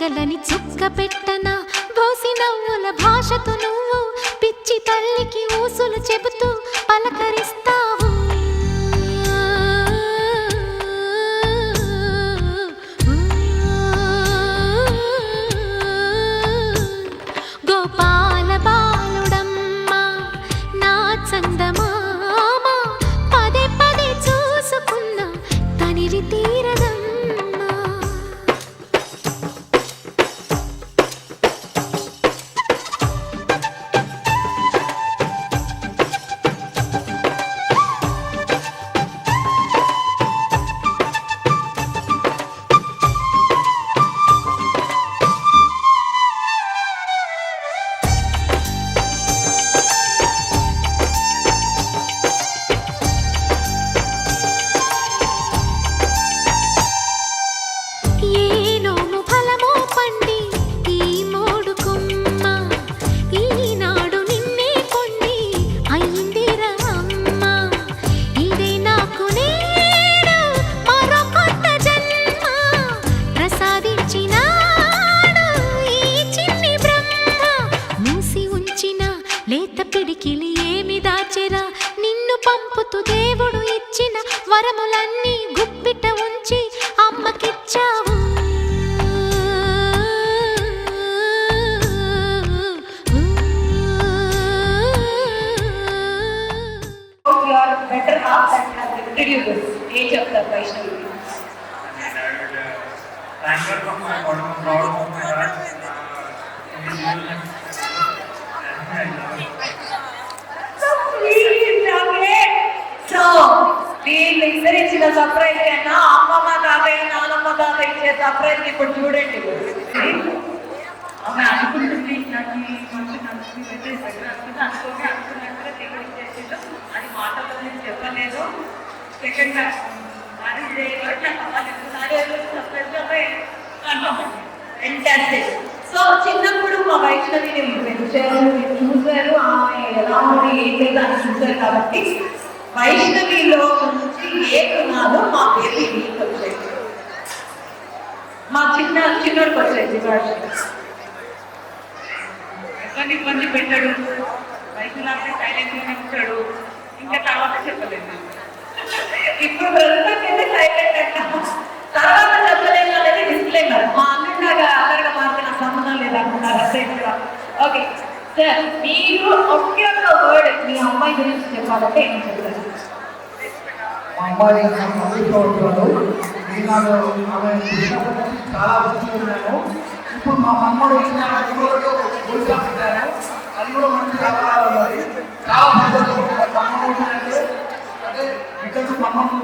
పగలని చుక్క పెట్టన బోసి నవ్వుల భాషతో నువ్వు పిచ్చి తల్లికి ఊసులు చెబుతూ పలకరిస్తావు. గోపాల బాలుడమ్మ నా చందమామ పదే పదే చూసుకున్న తనివి తీరదమ్మ. లేత పిడికిలి ఏమి దాచెరా నిన్ను పంపుతూ దేవుడు ఇచ్చిన వరములన్నీ గుప్పిట ఉంచి అమ్మకిచ్చావు. వీళ్ళిద్దరు ఇచ్చిన సర్ప్రైజ్ కన్నా అమ్మమ్మ తాతయ్య నానమ్మ తాతయ్య ఇచ్చే సర్ప్రైజ్ ఇప్పుడు చూడండి. ఆమె అనుకుంటుంది నాకు మంచి నచ్చింది అనుకున్నట్టుగా టికెట్ ఇచ్చేసిండు. అది మాటలో నేను చెప్పలేదు. సెకండ్ సో చిన్నప్పుడు మా వైష్ణవిని చూశారు, ఆమె ఎలా ఉంది ఏంటి అని చూశారు కాబట్టి వైష్ణవిలో నుంచి ఏ గుణాలు మా బేబీ వీక్ వచ్చాయి, మా చిన్నోడికి వచ్చాయి. ఎవరిని ఇబ్బంది పెట్టాడు, వైష్ణవి సైలెంట్గానే ఉంటాడు. ఇంకా తర్వాత చెప్పలేదు. ఇప్పుడు ప్రస్తుతం సైలెంట్ అంటాము, తర్వాత చెప్పలేదు అనేది డిస్క్లైమర్. మా అన్నలాగా అక్కడ మాత్రం నాకు సంబంధం లేదనుకున్నారు అంతే. ఓకే సార్, మీరు ఒకే ఒక వర్డ్ మీ అమ్మాయి గురించి చెప్పాలంటే ఏం చెప్తారు? మా అమ్మాయి సంతోషపడుతున్నాను. నేను ఆమె చాలా వస్తున్నాను. ఇప్పుడు మా అమ్మడు వచ్చిన గురిగా పెట్టాను. అది కూడా మంచి కావాలి. చాలా సంతోషపడుతున్నాను. అదే ఇక్కడ మమ్మల్ని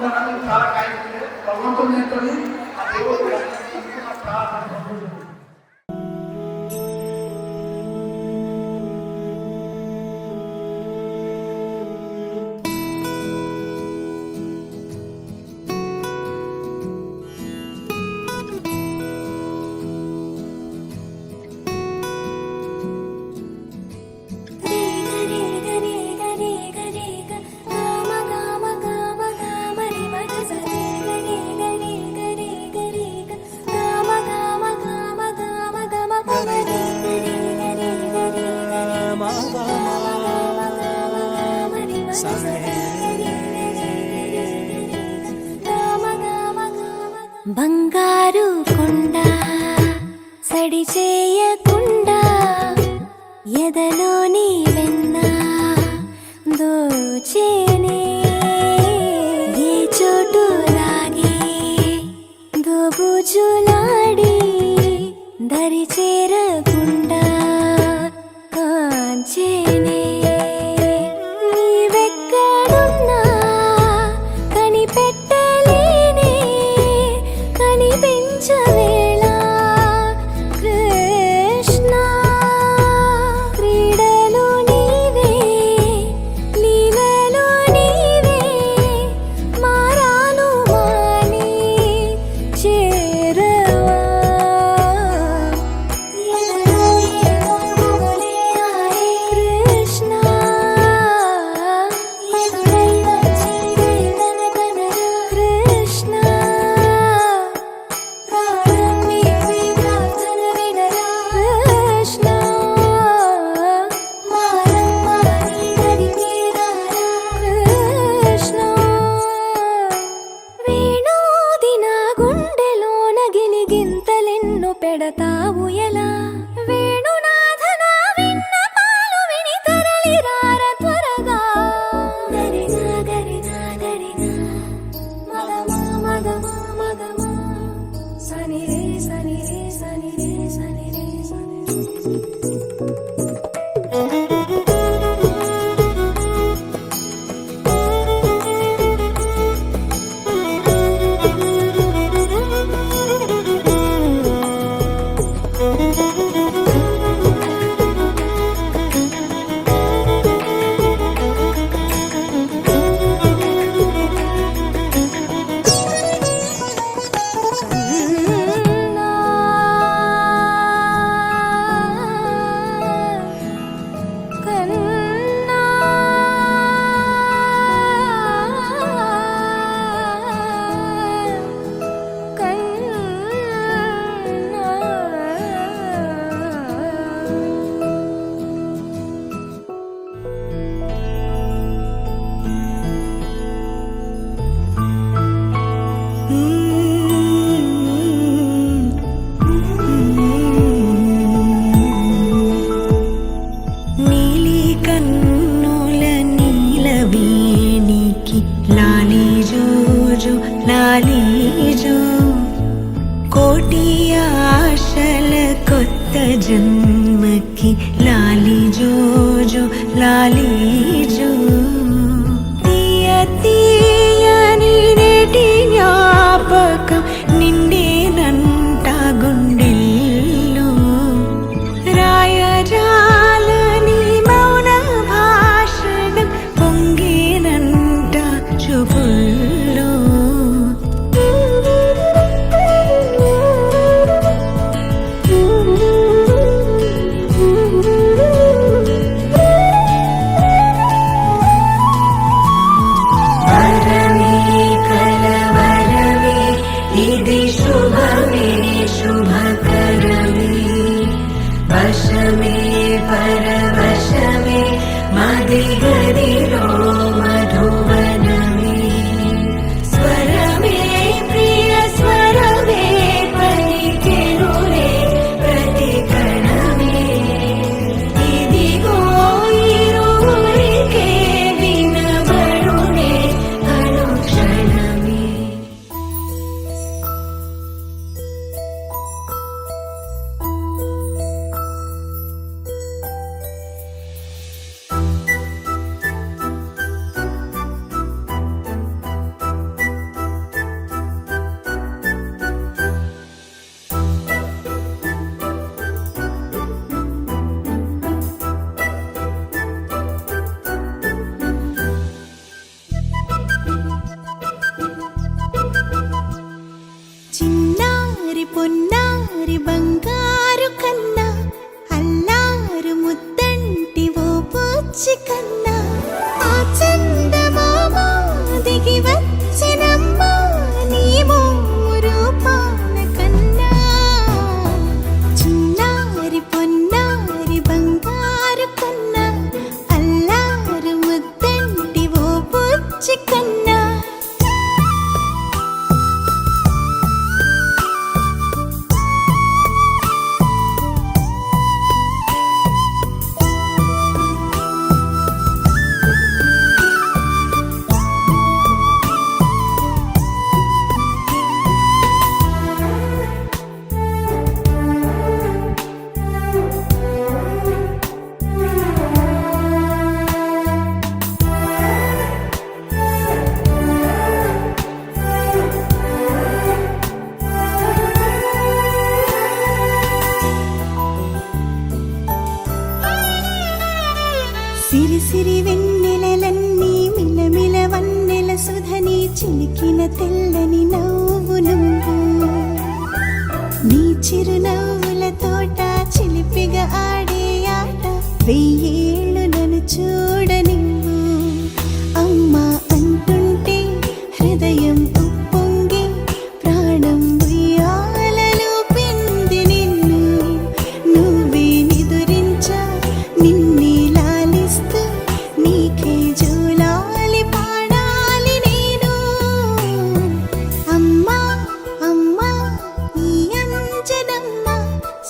చాలా కాయలు భగవంతుడు నేర్చుకొని ఆ దేవుడు చాలా సంతోషం. బంగారు కొండ సడి చేయకుండా ఎదలోని వెన్న దోచేనే ఏ చోటు లాగే దోబుజులాడి దరి చేరకుండా కాంచేనే. లాలీజు తీయ తీయని నేటి జ్ఞాపకం నిండేనంట గుండెల్లు రాయరాలని మౌన భాషణం పొంగేనంట చూపుల్లో వరమే కలవరమే ఇది శుభమే శుభకరమే వశమే పరవశమే మది గదిలో మధువనమే స్వరమే ప్రియ స్వరమే పలికెనులే ప్రతి కణమే ఇదిగో ఇరువురికే వినబడునే అనుక్షణమే చిన్నారి పొన్నారి బంగారు కన్నా అల్లారు ముద్దంటి ఓ పూచి కన్నా ఆ చందమామ దిగి వచ్చినమ్మా నీ రూపాన కన్నా చిన్నారి పొన్నారి బంగారు కన్నా అల్లారు ముద్దంటి ఓ పూచి కన్నా సిరి సిరి వెన్నెలలన్నీ మిలమిల వన్నెల సుధని చిలికిన తెల్లని నవ్వు నువ్వు నీ చిరునవ్వుల తోట చిలిపిగా ఆడే ఆట వెయ్యేళ్ళు నన్ను చూడ నువ్వు అమ్మా అంటుంటే హృదయం ఉప్పొంగి ప్రాణం ఉయ్యాలలో పింది నిన్ను నువ్వే నిదురించా నిన్నే లాలిస్తూ నీకే జోలాలి పాడాలి నేను అమ్మా అమ్మా ఈ అంజనమ్మ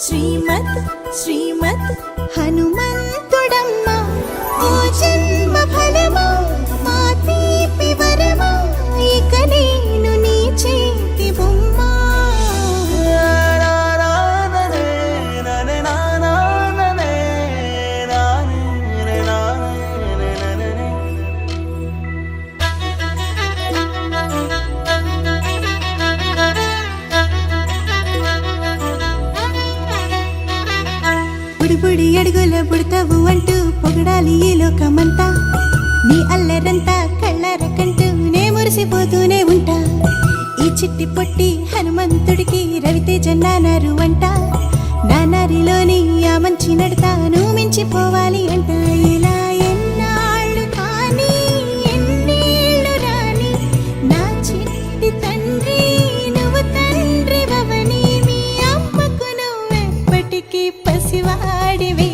శ్రీమత్ శ్రీమత్ హనుమంతుడమ్మ ఓ జన్మ ఫలమా మా తీపి వరమా ఇక నేను నీ చేతి బొమ్మ బుడి అడుగుల బుడతావు అంటూ పొగడాలి ఈ లోకమంతా నీ అల్లరంతా కళ్ళారకంటూ నే మురిసిపోతూనే ఉంటా ఈ చిట్టి పొట్టి హనుమంతుడికి రవితేజ నానారు అంట నానారిలోని ఆ మంచి నడతాను మించిపోవాలి అంట ఇలా ఎన్నాళ్ళు కానీ ఎన్నేళ్ళు రాని నా చిట్టి తండ్రి నువ్వు తండ్రి భవని మీ అమ్మకు నువ్వెప్పటికీ పసివాడివి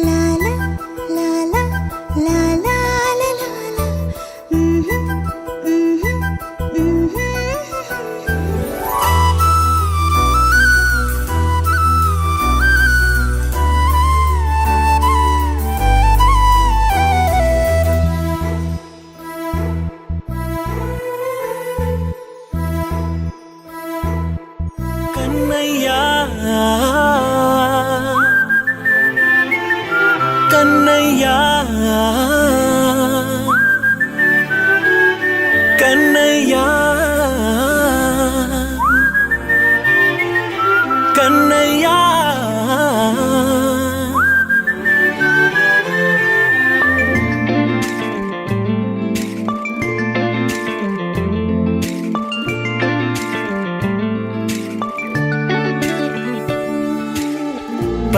లాల లాల లాల లాల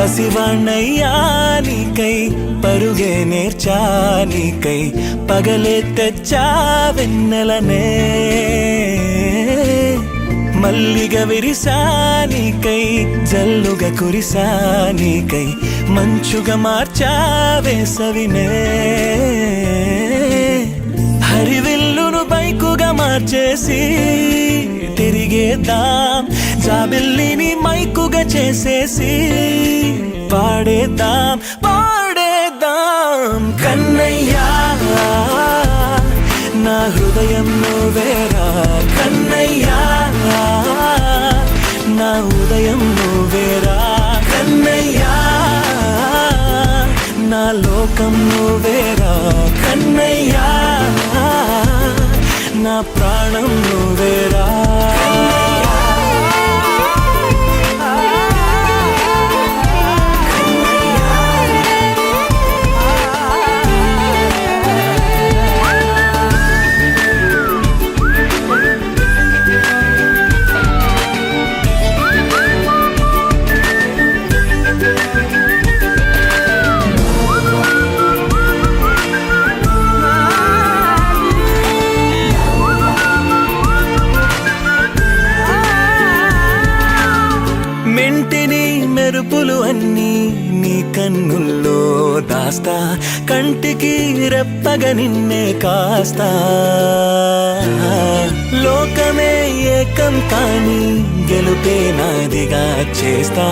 పసివాణ్ణయ్యా నీకై పరుగే నేర్చా నీకై పగలే తెచ్చా వెన్నెలనే మల్లిగ విరిసా నీకై జల్లుగా కురిసా నీకై మంచుగా మార్చా వేసవినే హరివిల్లును బైకుగా మార్చేసి తిరిగేద్దాం జాబిల్లిని మైకుగా చేసేసి పాడేద్దాం పాడేద్దాం కన్నయ్యా నా హృదయం నువ్వేరా కన్నయ్యా నా ఉదయం నువ్వేరా కన్నయ్యా నా లోకం నువ్వేరా కన్నయ్యా నా ప్రాణం నువ్వేరా మెంటిని మెరుపులు అన్నీ నీ కన్నుల్లో దాస్తా కంటికి రెప్పగా నిన్నే కాస్తా లోకమే ఏకం కాని గెలుపే నాదిగా చేస్తా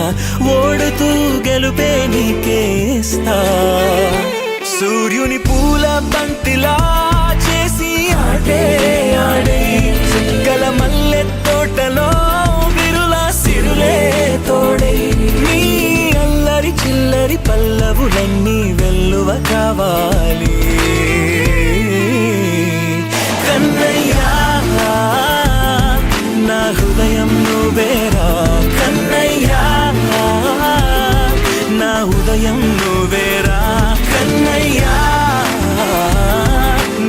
ఓడుతూ గెలుపే నీకేస్తా సూర్యుని పూల బంతిలా చేసి ఆడే ఆడే చుక్కల మల్లె తోటలో సిరులే తోడై నీ అల్లరి చిల్లరి పల్లవులన్నీ వెల్లువ కావాలి కన్నయ్యా నా హృదయం నువ్వేరా కన్నయ్యా నా ఉదయం నువ్వేరా కన్నయ్యా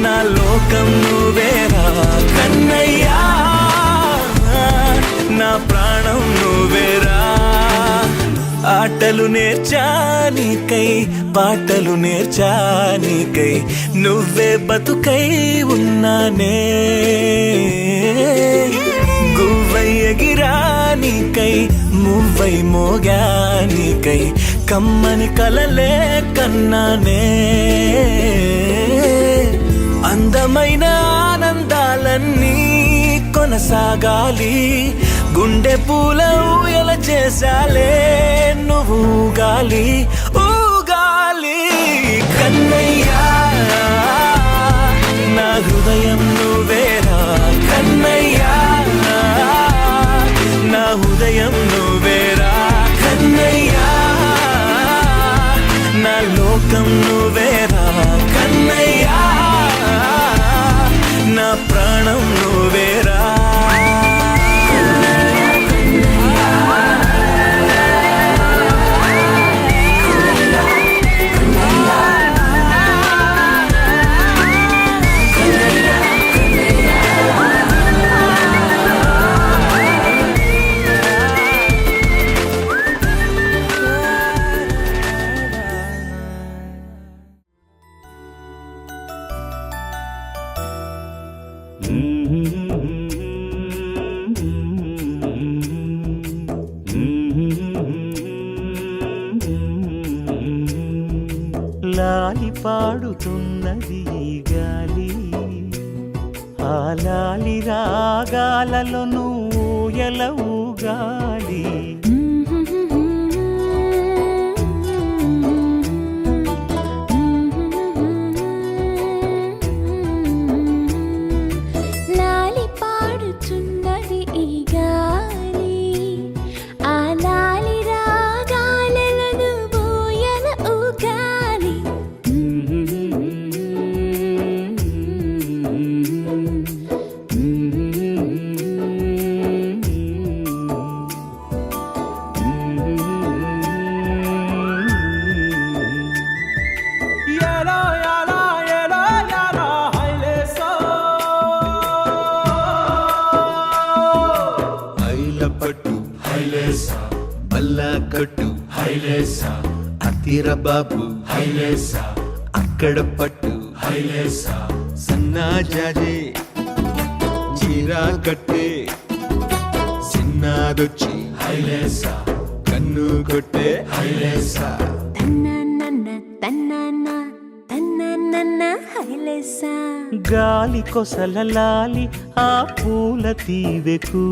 నా లోకం నువ్వేరా కన్నయ్యా నా ప్రాణం నువ్వేరా ఆటలు నేర్చా నీకై పాటలు నేర్చా నీకై నువ్వే బతుకై ఉన్నానే గువ్వై ఎగిరా నీకై మువ్వై మోగా నీకై కమ్మని కలలే కన్నానే అందమైన ఆనందాలన్నీ కొనసాగాలి గుండె పూల ఊయల చేసాలే నువ్వు ఊగాలి ఊగాలి కన్నయ్యా నా హృదయం నువ్వేరా కన్నయ్యా నా ఉదయం నువ్వేరా కన్నయ్యా నా లోకం నువ్వేరా కన్నయ్యా నా ప్రాణం నువ్వేరా లాలి పాడుతున్నది ఈ గాలి ఆ లాలి రాగాలలో నువ్వు ఎలా ఊగాలి హైలేసా అతిర బాబు హైలేసా అక్కడ పట్టు హైలేసా సన్నా జాజే చీరా కట్టే చిన్నాదొచ్చి హైలేసా కన్ను కొట్టే హైలేసా గాలి కొసలలాలి ఆ పూల తీవెకు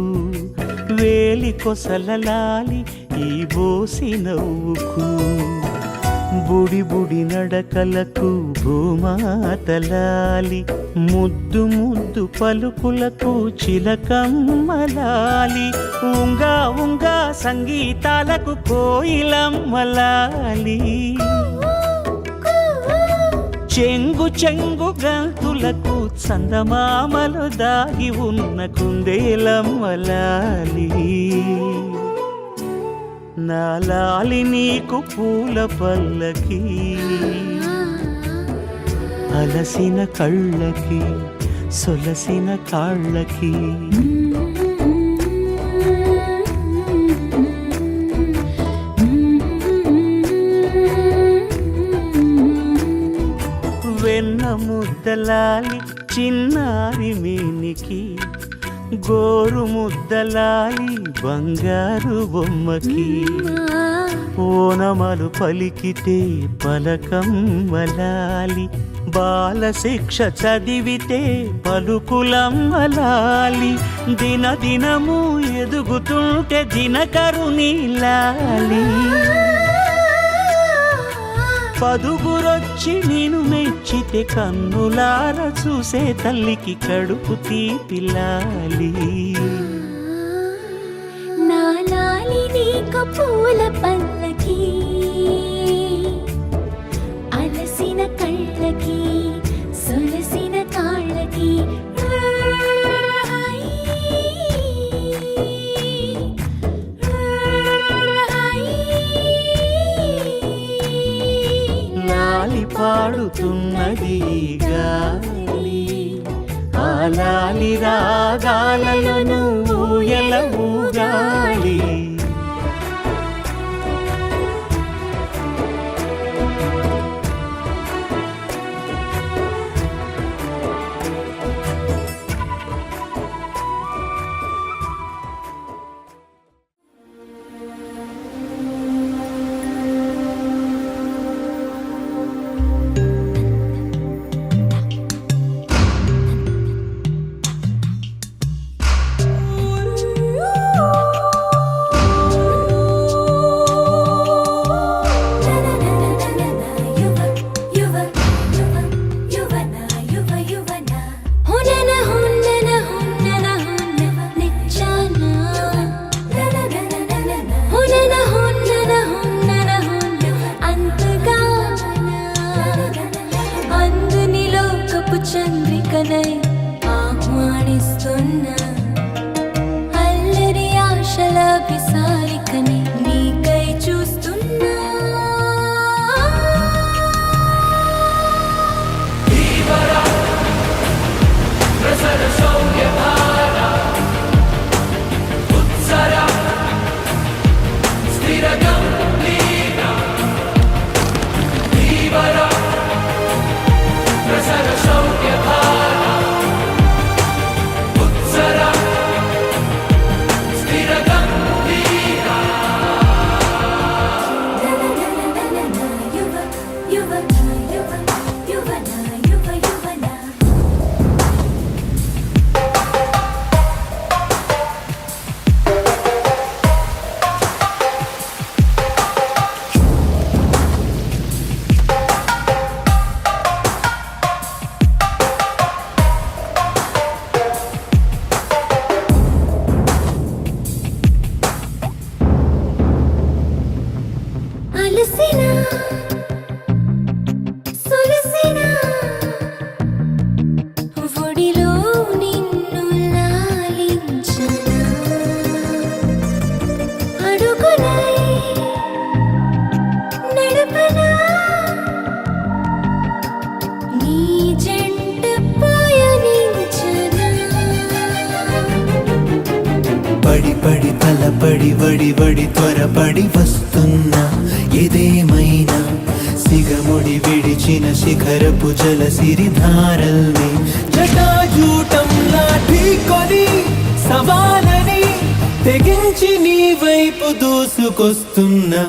వేలి కొసలలాలి ఈ బోసి నవ్వుకు బుడి బుడి నడకలకు భూమాతలాలి ముద్దు ముద్దు పలుకులకు చిలకమ్మలాలి ఉంగా ఉంగా సంగీతాలకు కోయిలమ్మలాలి చెంగు చెంగు గంతులకు చందమామలు దాగి ఉన్న కుందేలమ్మలాలి నాలాలి నీకు పూల పల్లకి అలసిన కళ్ళకి సొలసిన కాళ్ళకి వెన్న ముద్దలాలి చిన్నారి మేనికి గోరు ముద్దలాలి బంగారు బొమ్మకి ఓనమలు పలికితే పలకమ్మలాలి బాల శిక్ష చదివితే పలుకులమ్మలాలి దిన దినము ఎదుగుతుంటే దినకరుని లాలి పదుగురొచ్చి నేను మెచ్చితే కన్నులార చూసే తల్లికి కడుపు తీపిలాలి నాలాలి నీకు పూల పల్లకి అలసిన కళ్ళకి సొలసిన కాళ్ళకి లాలి పాడుతున్నది గాలి ఆ లాలి రాగాలలో నువ్వు ఎలా ఊగాలి చంద్రికనై ఆహ్వానిస్తున్నా అల్లరి ఆశల విసారికని నీకై చూస్తున్నా Sarà పడి తలపడి వడి వడి త్వరపడి వస్తున్నా ఏదేమైనా సిగముడి విడిచిన శిఖరపు జల సిరిధారల్ని జటాజూటంలా ఢీకొని సవాలని తెగించి నీ వైపు దూసుకొస్తున్నా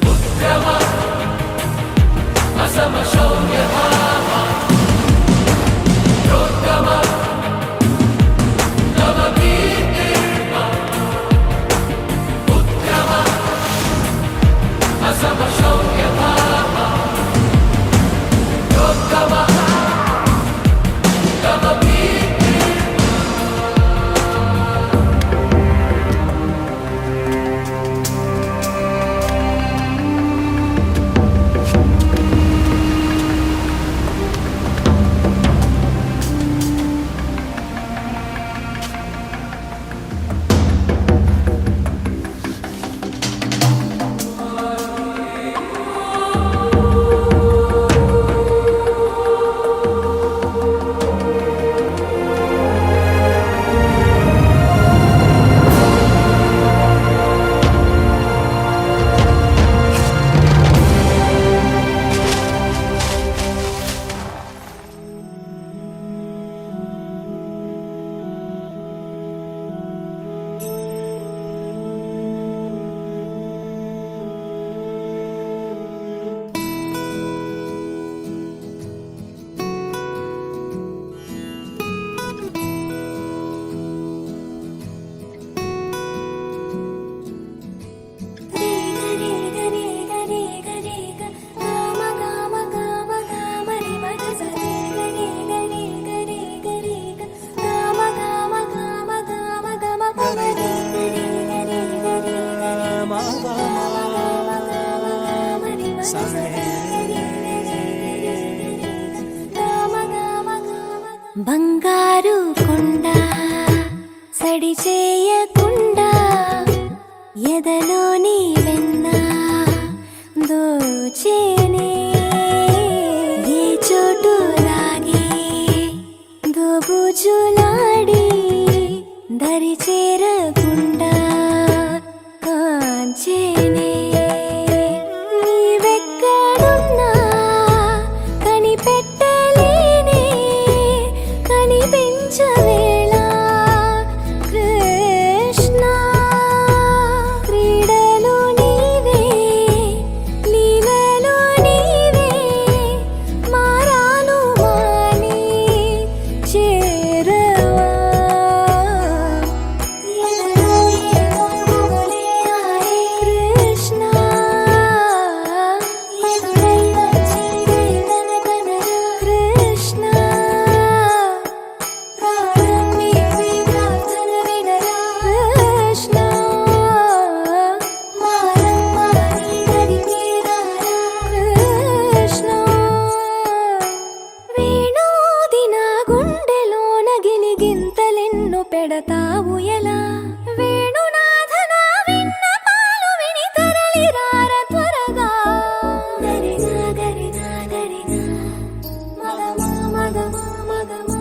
బంగారు కొండ సడి చేయకుండా ఎదలోని వెన్న దోచేనే ఏ చోటు లాగే దోబుజులాడి దరి చేరకుండా కాంచేనే నీవెక్కడున్నా కనిపెట్టలేనే కనిపించవేళ కృష్ణ క్రీడలు నీవే లీలలు నీవే మారాను మాని చేరవా కృష్ణ కృష్ణ కృష్ణ కృష్ణ వేణోది నా గుండెలోన గిలిగింతలెన్ను పెడతావు ఎలా వేణునాథనా విన్నపాలు విని తరలిరార త్వరగా గరిగా గరిగా గరిగా మగమా మగమా మగమా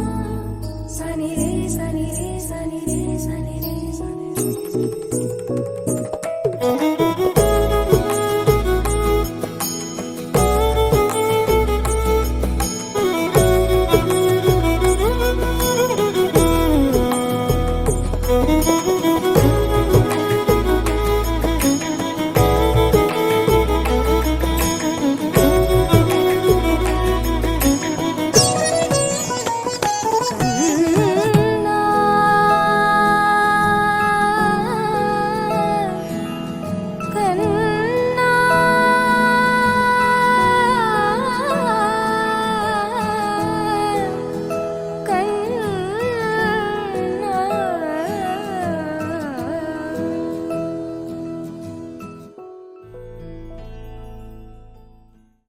సని రే సని రే సని రే సని రే సని